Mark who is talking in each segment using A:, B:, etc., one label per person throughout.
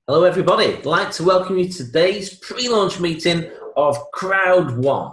A: Hello everybody, I'd like to welcome you to today's pre-launch meeting of Crowd One.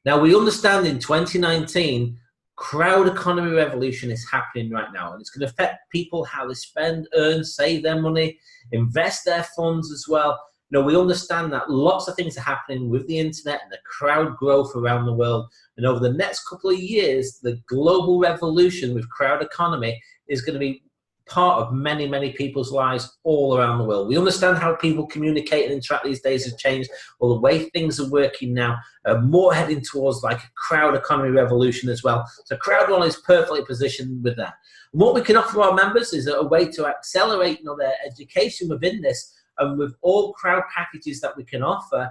A: Now we understand in 2019, crowd economy revolution is happening right now, and it's going to affect people how they spend, earn, save their money, invest their funds as well. We understand that lots of things are happening with the internet and the crowd growth around the world, and over the next couple of years, the global revolution with crowd economy is going to be part of many, many people's lives all around the world. We understand how people communicate and interact these days has changed, or the way things are working now, more heading towards like a crowd economy revolution as well. So Crowd One is perfectly positioned with that. And what we can offer our members is a way to accelerate their education within this, and with all crowd packages that we can offer,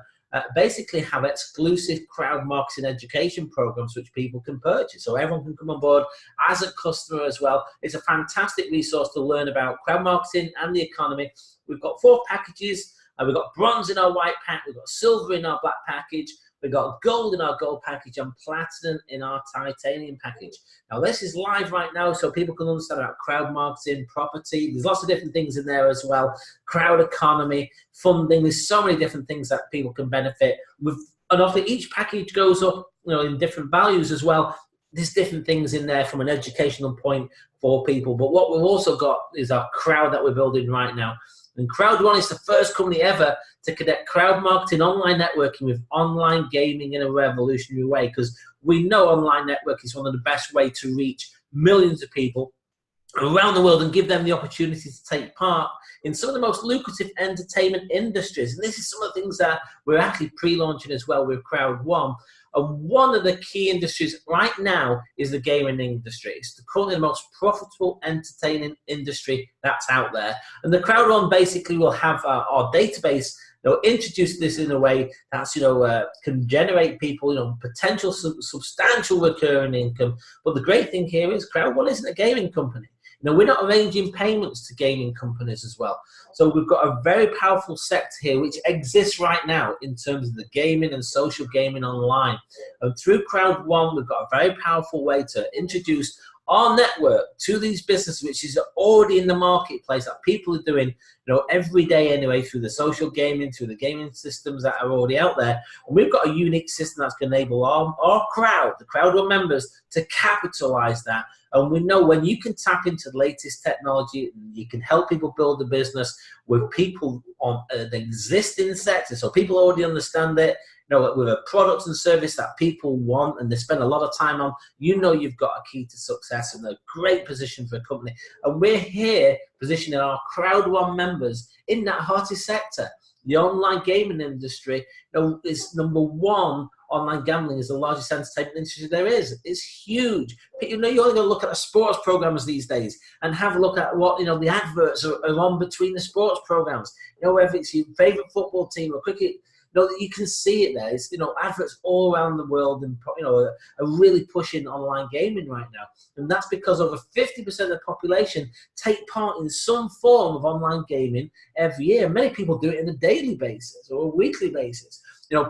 A: basically have exclusive crowd marketing education programs which people can purchase. So everyone can come on board as a customer as well. It's a fantastic resource to learn about crowd marketing and the economy. We've got 4 packages. We've got bronze in our white pack. We've got silver in our black package. We've got gold in our gold package and platinum in our titanium package. Now this is live right now so people can understand about crowd marketing, property. There's lots of different things in there as well. Crowd economy, funding. There's so many different things that people can benefit with. And after each package goes up, in different values as well, there's different things in there from an educational point for people. But what we've also got is our crowd that we're building right now. And Crowd One is the first company ever to connect crowd marketing, online networking with online gaming in a revolutionary way, because we know online networking is one of the best ways to reach millions of people around the world and give them the opportunity to take part in some of the most lucrative entertainment industries. And this is some of the things that we're actually pre-launching as well with Crowd One. And one of the key industries right now is the gaming industry. It's currently the most profitable entertaining industry that's out there. And the Crowd One basically will have our database, introduce this in a way that's, can generate people, potential substantial recurring income. But the great thing here is Crowd One isn't a gaming company. We're not arranging payments to gaming companies as well. So we've got a very powerful sector here which exists right now in terms of the gaming and social gaming online. And through Crowd One, we've got a very powerful way to introduce our network to these businesses, which is already in the marketplace that people are doing, every day anyway, through the social gaming, through the gaming systems that are already out there. And we've got a unique system that's going to enable our crowd, the Crowd One members, to capitalize that. And we know when you can tap into the latest technology, you can help people build a business with people on the existing sector. So people already understand it, with a product and service that people want and they spend a lot of time on, you've got a key to success and a great position for a company. And we're here positioning our Crowd One members in that hottest sector. The online gaming industry, is number one. Online gambling is the largest entertainment industry there is. It's huge. You only got to look at the sports programs these days and have a look at what the adverts are on between the sports programs. Whether it's your favorite football team or cricket, you can see it there. It's adverts all around the world, and are really pushing online gaming right now. And that's because over 50% of the population take part in some form of online gaming every year. Many people do it on a daily basis or a weekly basis.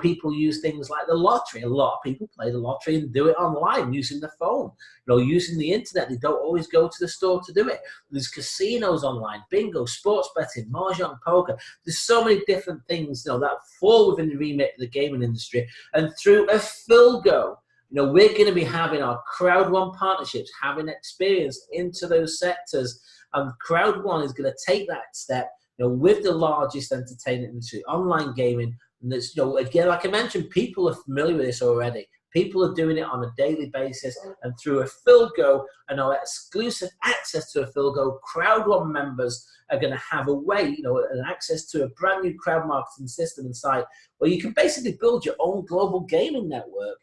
A: People use things like the lottery. A lot of people play the lottery and do it online using the phone, using the internet. They don't always go to the store to do it. There's casinos online, bingo, sports betting, mahjong, poker. There's so many different things, that fall within the remit of the gaming industry. And through a Filgo, we're going to be having our Crowd One partnerships, having experience into those sectors. And Crowd One is going to take that step, with the largest entertainment industry, online gaming. And there's, again, like I mentioned, people are familiar with this already. People are doing it on a daily basis, and through a Filgo and our exclusive access to a Filgo, Crowd One members are going to have a way, an access to a brand new crowd marketing system inside where you can basically build your own global gaming network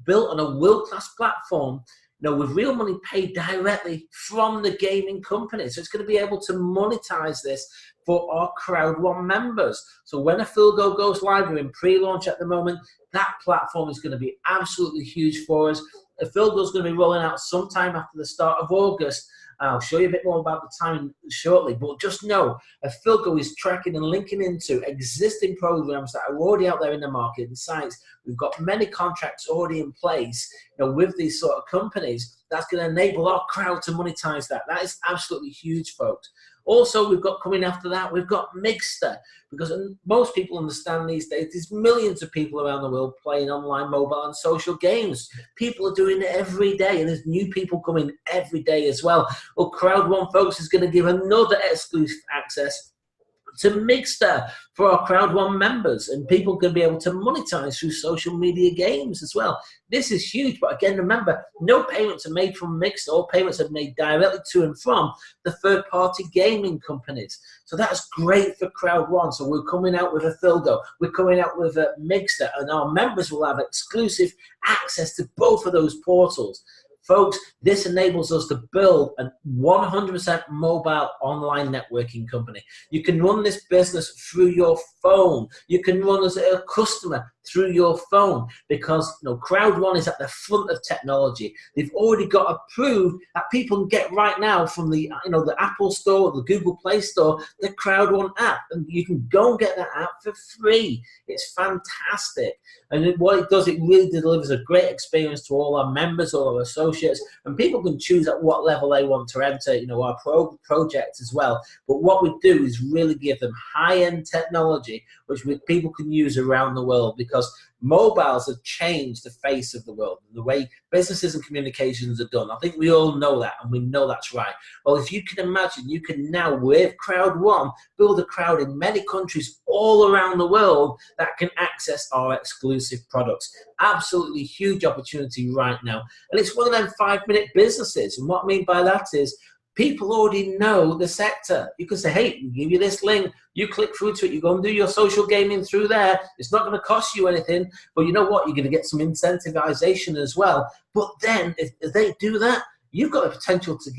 A: built on a world-class platform, with real money paid directly from the gaming company. So it's going to be able to monetize this for our Crowd One members. So when a Filgo goes live, we're in pre-launch at the moment, that platform is going to be absolutely huge for us. The Filgo is going to be rolling out sometime after the start of August. I'll show you a bit more about the timing shortly, but just know a Filgo is tracking and linking into existing programs that are already out there in the market and sites. We've got many contracts already in place, with these sort of companies. That's going to enable our crowd to monetize that. That is absolutely huge, folks. Also, we've got coming after that, we've got Mixter, because most people understand these days there's millions of people around the world playing online, mobile and social games. People are doing it every day, and there's new people coming every day as well. Well, Crowd One, folks, is going to give another exclusive access to Mixter for our Crowd One members, and people can be able to monetize through social media games as well. This is huge, but again, remember, no payments are made from Mixter. All payments are made directly to and from the third-party gaming companies. So that's great for Crowd One. So we're coming out with a Filgo, we're coming out with a Mixter, and our members will have exclusive access to both of those portals. Folks, this enables us to build a 100% mobile online networking company. You can run this business through your phone. You can run as a customer through your phone, because Crowd One is at the front of technology. They've already got approved that people can get right now from the the Apple Store, the Google Play Store, the Crowd One app, and you can go and get that app for free. It's fantastic, and what it does, it really delivers a great experience to all our members, all our associates, and people can choose at what level they want to enter our project as well. But what we do is really give them high-end technology which people can use around the world, because mobiles have changed the face of the world, the way businesses and communications are done. I think we all know that, and we know that's right. Well, if you can imagine, you can now, with Crowd One, build a crowd in many countries all around the world that can access our exclusive products. Absolutely huge opportunity right now. And it's one of them 5-minute businesses. And what I mean by that is, people already know the sector. You can say, hey, we give you this link, you click through to it, you go and do your social gaming through there. It's not going to cost you anything, but you know what? You're going to get some incentivization as well. But then if they do that, you've got the potential to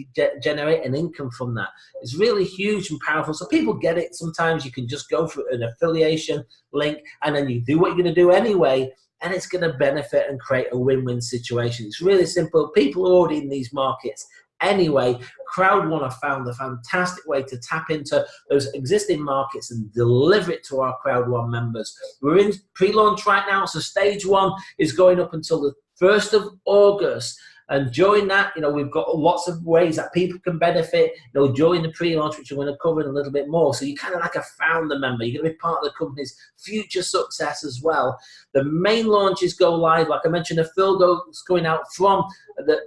A: generate an income from that. It's really huge and powerful. So people get it. Sometimes you can just go for an affiliation link, and then you do what you're going to do anyway, and it's going to benefit and create a win-win situation. It's really simple. People are already in these markets anyway. Crowd One have found a fantastic way to tap into those existing markets and deliver it to our Crowd One members. We're in pre-launch right now, so stage 1 is going up until the 1st of August. And during that, we've got lots of ways that people can benefit, during the pre-launch, which I'm going to cover in a little bit more. So you're kind of like a founder member. You're going to be part of the company's future success as well. The main launches go live, like I mentioned, the Filgo is going out from the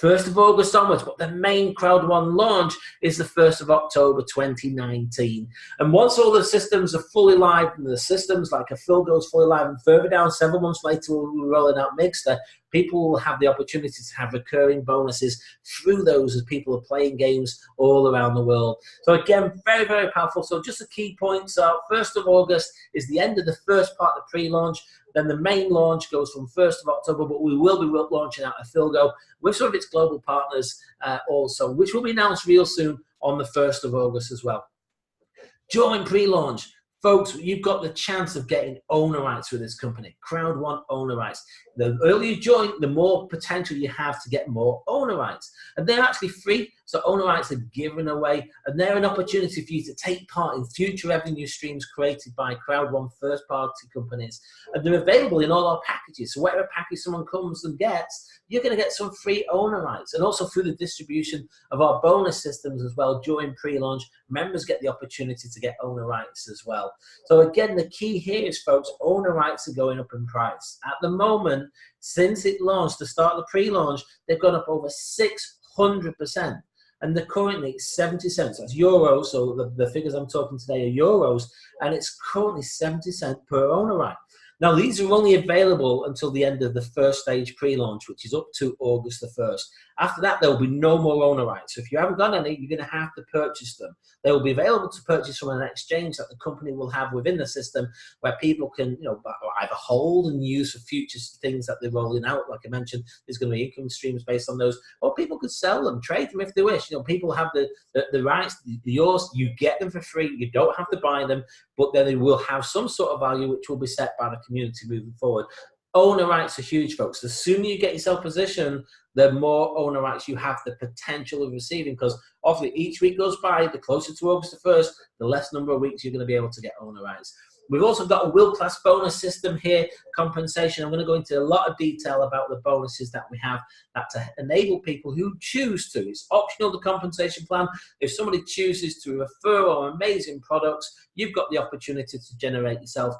A: 1st of August onwards, but the main Crowd One launch is the 1st of October 2019. And once all the systems are fully live, and the systems like a Filgo is fully live, and further down, several months later, we'll be rolling out Mixter, people will have the opportunity to have recurring bonuses through those as people are playing games all around the world. So again, very, very powerful. So just the key points are 1st of August is the end of the first part of the pre-launch. Then the main launch goes from 1st of October, but we will be launching out a Filgo with some of its global partners also, which will be announced real soon on the 1st of August as well. During pre-launch, folks, you've got the chance of getting owner rights with this company, Crowd One owner rights. The earlier you join, the more potential you have to get more owner rights. And they're actually free, so owner rights are given away, and they're an opportunity for you to take part in future revenue streams created by Crowd One first-party companies. And they're available in all our packages. So whatever package someone comes and gets, you're going to get some free owner rights. And also through the distribution of our bonus systems as well during pre-launch, members get the opportunity to get owner rights as well. So again, the key here is, folks, owner rights are going up in price. At the moment, since it launched, the start of the pre-launch, they've gone up over 600%. And they're currently 70 cents. That's euros, so the figures I'm talking today are euros, and it's currently 70 cents per owner right. Now, these are only available until the end of the first stage pre-launch, which is up to August the 1st. After that, there will be no more owner rights. So if you haven't got any, you're going to have to purchase them. They will be available to purchase from an exchange that the company will have within the system, where people can, either hold and use for future things that they're rolling out. Like I mentioned, there's going to be income streams based on those, or people could sell them, trade them if they wish. People have the rights, yours. You get them for free. You don't have to buy them, but then they will have some sort of value, which will be set by the community moving forward. Owner rights are huge, folks. The sooner you get yourself positioned, the more owner rights you have the potential of receiving, because obviously each week goes by, the closer to August the 1st, the less number of weeks you're going to be able to get owner rights. We've also got a world-class bonus system here, compensation. I'm going to go into a lot of detail about the bonuses that we have that to enable people who choose to. It's optional, the compensation plan. If somebody chooses to refer our amazing products, you've got the opportunity to generate yourself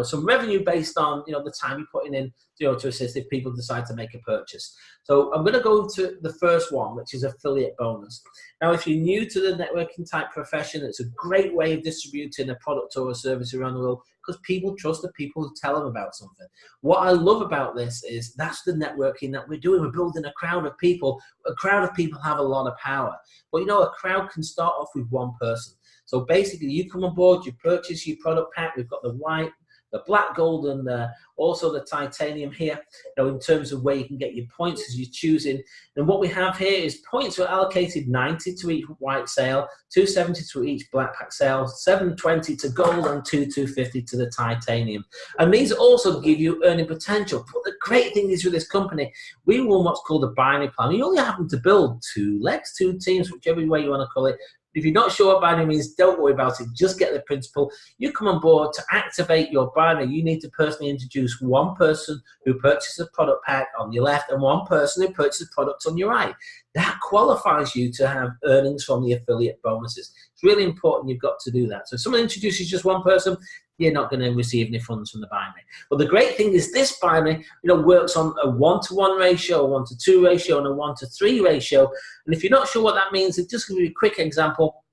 A: some revenue based on the time you're putting in to assist if people decide to make a purchase. So I'm going to go to the first one, which is affiliate bonus. Now, if you're new to the networking type profession, it's a great way of distributing a product or a service around the world because people trust the people who tell them about something. What I love about this is that's the networking that we're doing. We're building a crowd of people. A crowd of people have a lot of power. But a crowd can start off with one person. So basically, you come on board, you purchase your product pack. We've got the white, the black, gold, and also the titanium here, in terms of where you can get your points as you're choosing. And what we have here is points are allocated 90 to each white sale, 270 to each black pack sale, 720 to gold, and 250 to the titanium. And these also give you earning potential. But the great thing is with this company, we run what's called a binary plan. You only happen to build 2 legs, 2 teams, whichever way you want to call it. If you're not sure what binary means, don't worry about it. Just get the principle. You come on board to activate your binary. You need to personally introduce one person who purchases a product pack on your left and one person who purchases products on your right. That qualifies you to have earnings from the affiliate bonuses. It's really important you've got to do that. So if someone introduces just one person, you're not going to receive any funds from the binary. But the great thing is this binary, works on a 1-to-1 ratio, a 1-to-2 ratio, and a 1-to-3 ratio. And if you're not sure what that means, I'll just give you a quick example.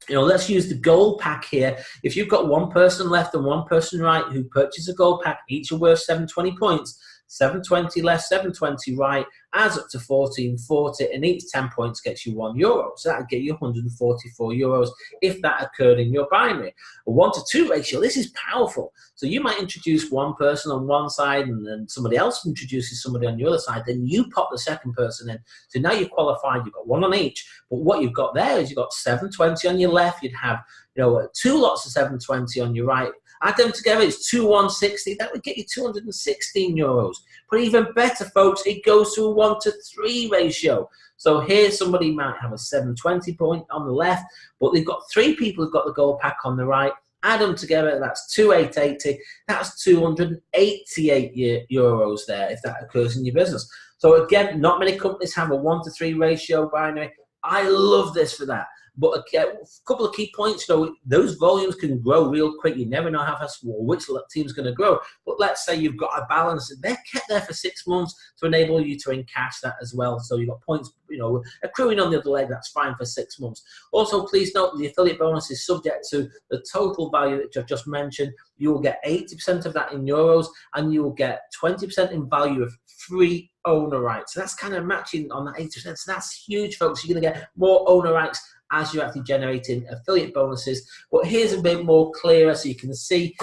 A: Let's use the gold pack here. If you've got one person left and one person right who purchase a gold pack, each are worth 720 points. 720 left, 720 right, adds up to 1440, and each 10 points gets you €1. So that would get you 144 euros if that occurred in your binary. A 1-to-2 ratio, this is powerful. So you might introduce one person on one side and then somebody else introduces somebody on the other side, then you pop the second person in. So now you're qualified, you've got one on each. But what you've got there is you've got 720 on your left, you'd have 2 lots of 720 on your right. Add them together, it's 2,160. That would get you 216 euros. But even better, folks, it goes to a 1-to-3 ratio. So here somebody might have a 720 point on the left, but they've got 3 people who've got the gold pack on the right. Add them together, that's 2,880. That's 288 euros there if that occurs in your business. So again, not many companies have a 1-to-3 ratio binary. I love this for that. But a couple of key points, those volumes can grow real quick. You never know how fast or which team's going to grow. But let's say you've got a balance. They're kept there for 6 months to enable you to encash that as well. So you've got points, accruing on the other leg. That's fine for 6 months. Also, please note the affiliate bonus is subject to the total value that I've just mentioned. You will get 80% of that in euros, and you will get 20% in value of free owner rights. So that's kind of matching on that 80%. So that's huge, folks. You're going to get more owner rights as you're actually generating affiliate bonuses. But here's a bit more clearer so you can see.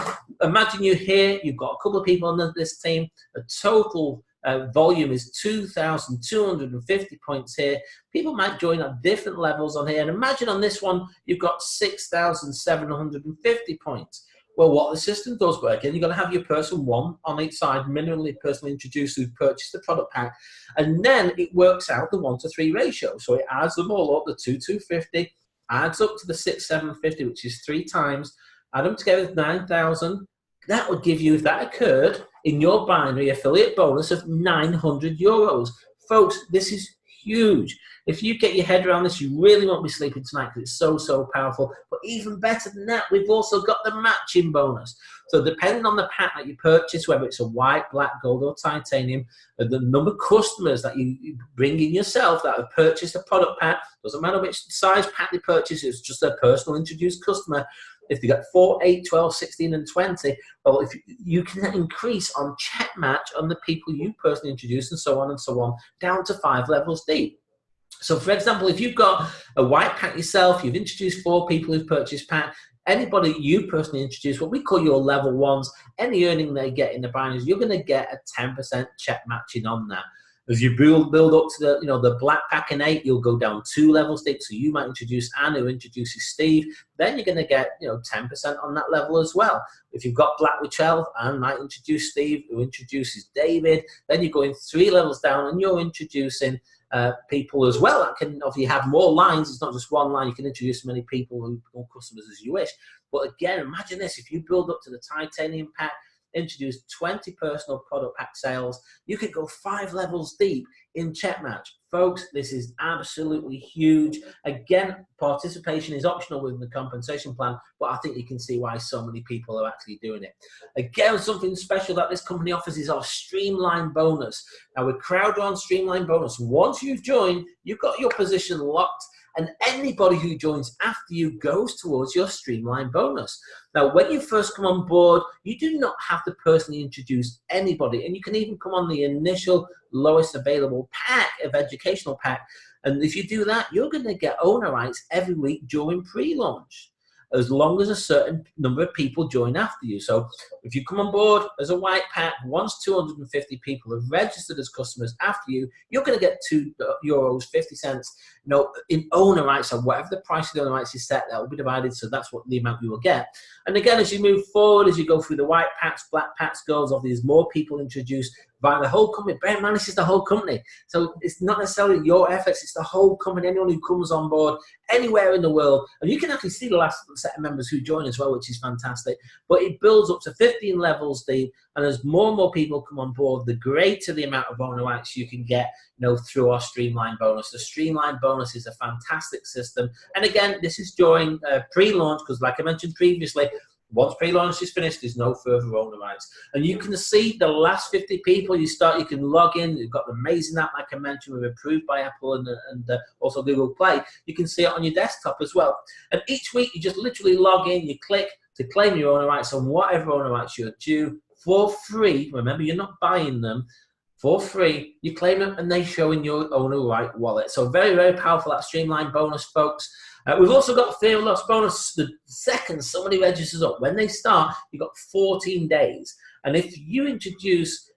A: Imagine you here, you've got a couple of people on this team. The total volume is 2,250 points here. People might join at different levels on here. And imagine on this one, you've got 6,750 points. Well, what the system does work, and you've got to have your person one on each side, minimally personally introduced who purchased the product pack, and then it works out the 1-to-3 ratio. So it adds them all up, the 2,250, adds up to the 6,750, which is 3 times, add them together with 9,000. That would give you, if that occurred, in your binary affiliate bonus of 900 euros. Folks, this is huge. If you get your head around this, you really won't be sleeping tonight because it's so, so powerful. But even better than that, we've also got the matching bonus. So depending on the pack that you purchase, whether it's a white, black, gold, or titanium, the number of customers that you bring in yourself that have purchased a product pack, doesn't matter which size pack they purchase, it's just a personal introduced customer. If they got 4, 8, 12, 16, and 20, well, if you can increase on check match on the people you personally introduce and so on, down to 5 levels deep. So, for example, if you've got a white pack yourself, you've introduced 4 people who've purchased pack, anybody you personally introduce, what we call your level ones, any earning they get in the binaries, you're going to get a 10% check matching on that. As you build up to the, the black pack and 8, you'll go down 2 levels deep. So you might introduce Anne, who introduces Steve. Then you're going to get, 10% on that level as well. If you've got black with 12, Anne might introduce Steve, who introduces David. Then you're going 3 levels down, and you're introducing people as well. That can, if you have more lines, it's not just one line, you can introduce as many people who become customers as you wish. But again, imagine this, if you build up to the titanium pack, introduce 20 personal product pack sales, you could go 5 levels deep in Checkmatch. Folks, this is absolutely huge. Again, participation is optional within the compensation plan, but I think you can see why so many people are actually doing it. Again, something special that this company offers is our Streamline bonus. Now with Crowd1 Streamline bonus, once you've joined, you've got your position locked, and anybody who joins after you goes towards your Streamline bonus. Now, when you first come on board, you do not have to personally introduce anybody, and you can even come on the initial lowest available pack of educational pack. And if you do that, you're going to get owner rights every week during pre-launch, as long as a certain number of people join after you. So if you come on board as a white pack, once 250 people have registered as customers after you, you're going to get €2.50, in owner rights. So whatever the price of the owner rights is set, that will be divided. So that's what the amount you will get. And again, as you move forward, as you go through the white packs, black packs, golds, obviously there's more people introduced by the whole company. Bear in mind, this is the whole company. So it's not necessarily your efforts, it's the whole company, anyone who comes on board anywhere in the world. And you can actually see the last set of members who join as well, which is fantastic. But it builds up to 15 levels deep, and as more and more people come on board, the greater the amount of owner rights you can get, through our Streamline bonus. The Streamline bonus is a fantastic system. And again, this is during pre-launch, because like I mentioned previously, once pre-launch is finished, there's no further owner rights. And you can see the last 50 people you can log in. You've got the amazing app, like I mentioned, we've approved by Apple and also Google Play. You can see it on your desktop as well. And each week you just literally log in, you click to claim your owner rights on whatever owner rights you're due for free. Remember, you're not buying them. For free, you claim them and they show in your owner right wallet. So very, very powerful, that Streamline bonus, folks. We've also got fear of loss bonus. The second somebody registers up, when they start, you've got 14 days. And if you introduce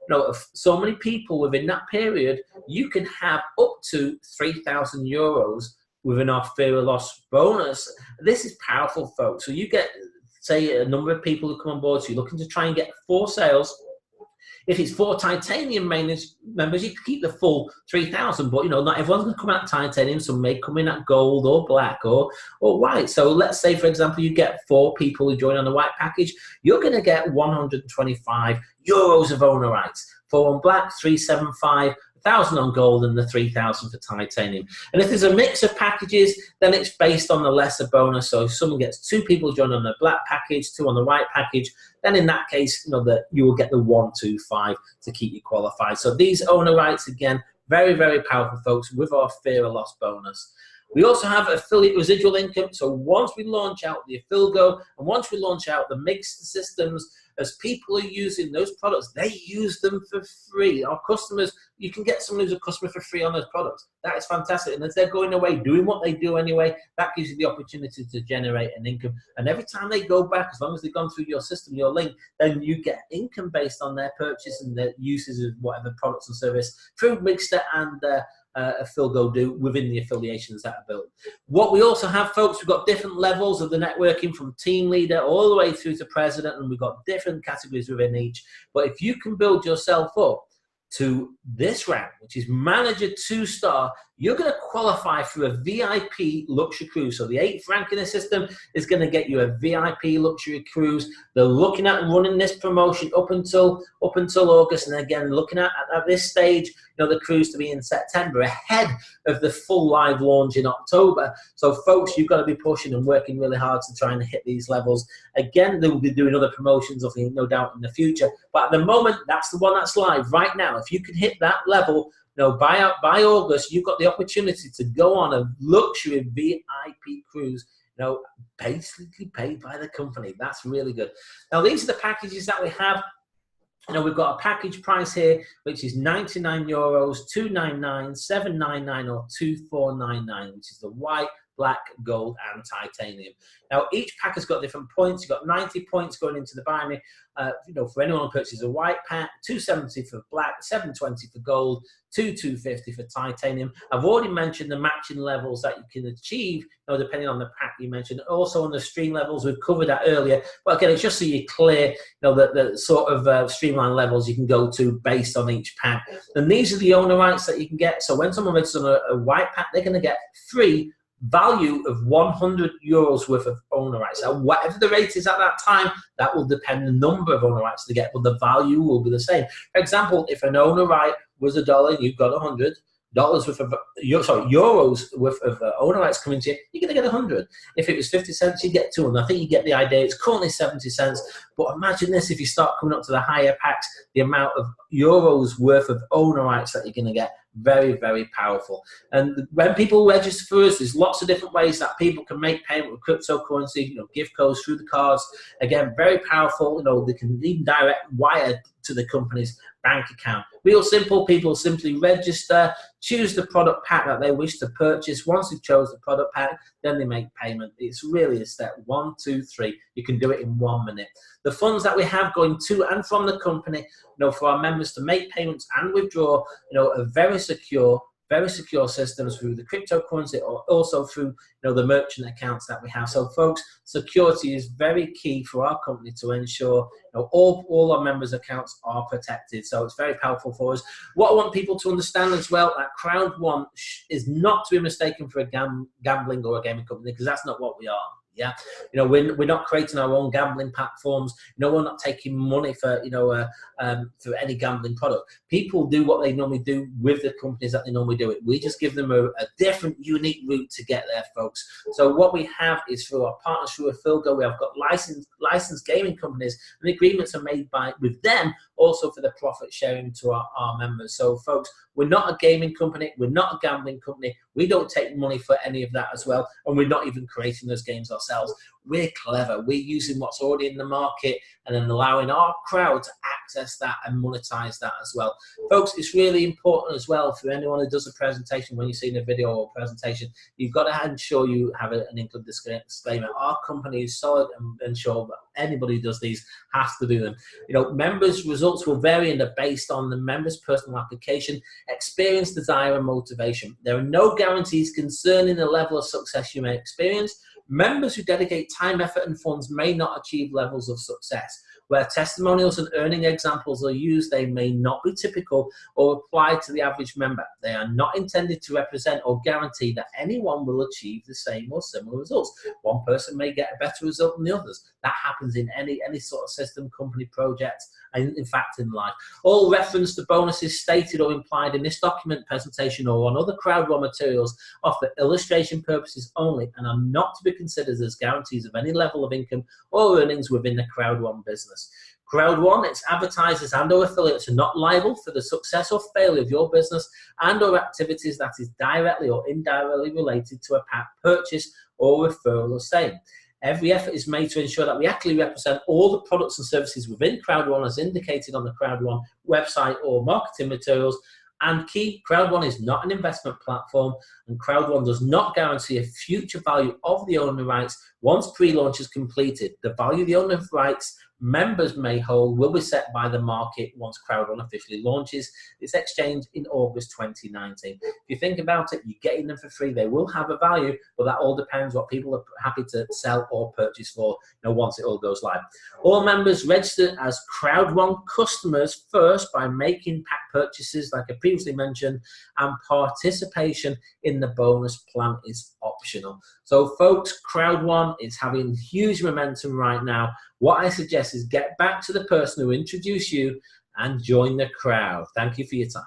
A: so many people within that period, you can have up to €3,000 within our fear of loss bonus. This is powerful, folks. So you get, say, a number of people who come on board. So you're looking to try and get 4 sales. If it's 4 titanium members, you can keep the full 3,000, but not everyone's going to come out titanium. Some may come in at gold or black or white. So let's say, for example, you get 4 people who join on the white package, you're going to get €125 of owner rights. 4 on black, 375. 1,000 on gold and the 3,000 for titanium. And if there's a mix of packages, then it's based on the lesser bonus. So if someone gets 2 people join on the black package, 2 on the white package, then in that case, that you will get the 125 to keep you qualified. So these owner rights, again, very, very powerful, folks, with our fear of loss bonus. We also have affiliate residual income. So once we launch out the Affilgo and once we launch out the mixed systems, as people are using those products, they use them for free. Our customers, you can get someone who's a customer for free on those products. That is fantastic. And as they're going away, doing what they do anyway, that gives you the opportunity to generate an income. And every time they go back, as long as they've gone through your system, your link, then you get income based on their purchase and their uses of whatever products and service through Mixter and Affilgo do within the affiliations that are built. What we also have, folks, we've got different levels of the networking, from team leader all the way through to president, and we've got different categories within each. But if you can build yourself up to this rank, which is manager 2-star, you're going to qualify for a VIP luxury cruise. So the 8th rank in the system is going to get you a VIP luxury cruise. They're looking at running this promotion up until August, and again looking at this stage, the cruise to be in September, ahead of the full live launch in October. So folks, you've got to be pushing and working really hard to try and hit these levels. Again, they will be doing other promotions, I think, no doubt, in the future. But at the moment, that's the one that's live right now. If you can hit that level, by August, you've got the opportunity to go on a luxury VIP cruise, basically paid by the company. That's really good. Now, these are the packages that we have. We've got a package price here, which is €99, €299, €799, or €2499, which is the white, black, gold, and titanium. Now, each pack has got different points. You've got 90 points going into the binary. For anyone who purchases a white pack, 270 for black, 720 for gold, 250 for titanium. I've already mentioned the matching levels that you can achieve, depending on the pack you mentioned. Also on the stream levels, we've covered that earlier. But again, it's just so you're clear, the sort of streamline levels you can go to based on each pack. And these are the owner rights that you can get. So when someone registers on a white pack, they're going to get free value of €100 worth of owner rights. Now, whatever the rate is at that time, that will depend on the number of owner rights to get, but the value will be the same. For example, if an owner right was $1 and you've got $100 worth of euros worth of owner rights coming to you, you're going to get 100. If it was 50 cents, you get 200. I think you get the idea. It's currently 70 cents, but imagine this: if you start coming up to the higher packs, the amount of euros worth of owner rights that you're going to get. Very, very powerful. And when people register for us, there's lots of different ways that people can make payment with cryptocurrency, gift codes through the cards. Again, very powerful. They can even direct wire to the company's bank account. Real simple. People simply register, choose the product pack that they wish to purchase. Once they've chose the product pack, then they make payment. It's really a step 1, 2, 3. You can do it in 1 minute. The funds that we have going to and from the company, for our members to make payments and withdraw, are very secure systems through the cryptocurrency, or also through the merchant accounts that we have. So folks, security is very key for our company to ensure all our members' accounts are protected. So it's very powerful for us. What I want people to understand as well, that Crowd One is not to be mistaken for a gambling or a gaming company, because that's not what we are. Yeah, we're not creating our own gambling platforms. We're not taking money for for any gambling product. People do what they normally do with the companies that they normally do it. We just give them a different, unique route to get there, folks. So what we have is through our partners through Afilgo, we have got licensed gaming companies, and the agreements are made with them also for the profit sharing to our members. So folks, we're not a gaming company, we're not a gambling company, we don't take money for any of that as well, and we're not even creating those games ourselves. We're clever. We're using what's already in the market and then allowing our crowd to access that and monetize that as well. Folks, it's really important as well for anyone who does a presentation. When you're seeing a video or presentation, you've got to ensure you have an include disclaimer. Our company is solid and ensure that anybody who does these has to do them. Members' results will vary and are based on the member's personal application, experience, desire, and motivation. There are no guarantees concerning the level of success you may experience. Members who dedicate time, effort, and funds may not achieve levels of success. Where testimonials and earning examples are used, they may not be typical or apply to the average member. They are not intended to represent or guarantee that anyone will achieve the same or similar results. One person may get a better result than the others. That happens in any sort of system, company, project, and in fact in life. All reference to bonuses stated or implied in this document, presentation, or on other Crowd One materials are for illustration purposes only and are not to be considered as guarantees of any level of income or earnings within the Crowd One business. Crowd One, its advertisers and or affiliates are not liable for the success or failure of your business and or activities that is directly or indirectly related to a pack purchase or referral or sale. Every effort is made to ensure that we accurately represent all the products and services within Crowd One as indicated on the Crowd One website or marketing materials. And key, Crowd One is not an investment platform, and Crowd One does not guarantee a future value of the owner rights once pre-launch is completed. The value of the owner rights members may hold will be set by the market once Crowd One officially launches its exchange in August 2019. If you think about it, you're getting them for free. They will have a value, but that all depends what people are happy to sell or purchase for once it all goes live. All members register as Crowd One customers first by making pack purchases, like I previously mentioned, and participation in the bonus plan is optional. So folks, Crowd One is having huge momentum right now. What I suggest is get back to the person who introduced you and join the crowd. Thank you for your time.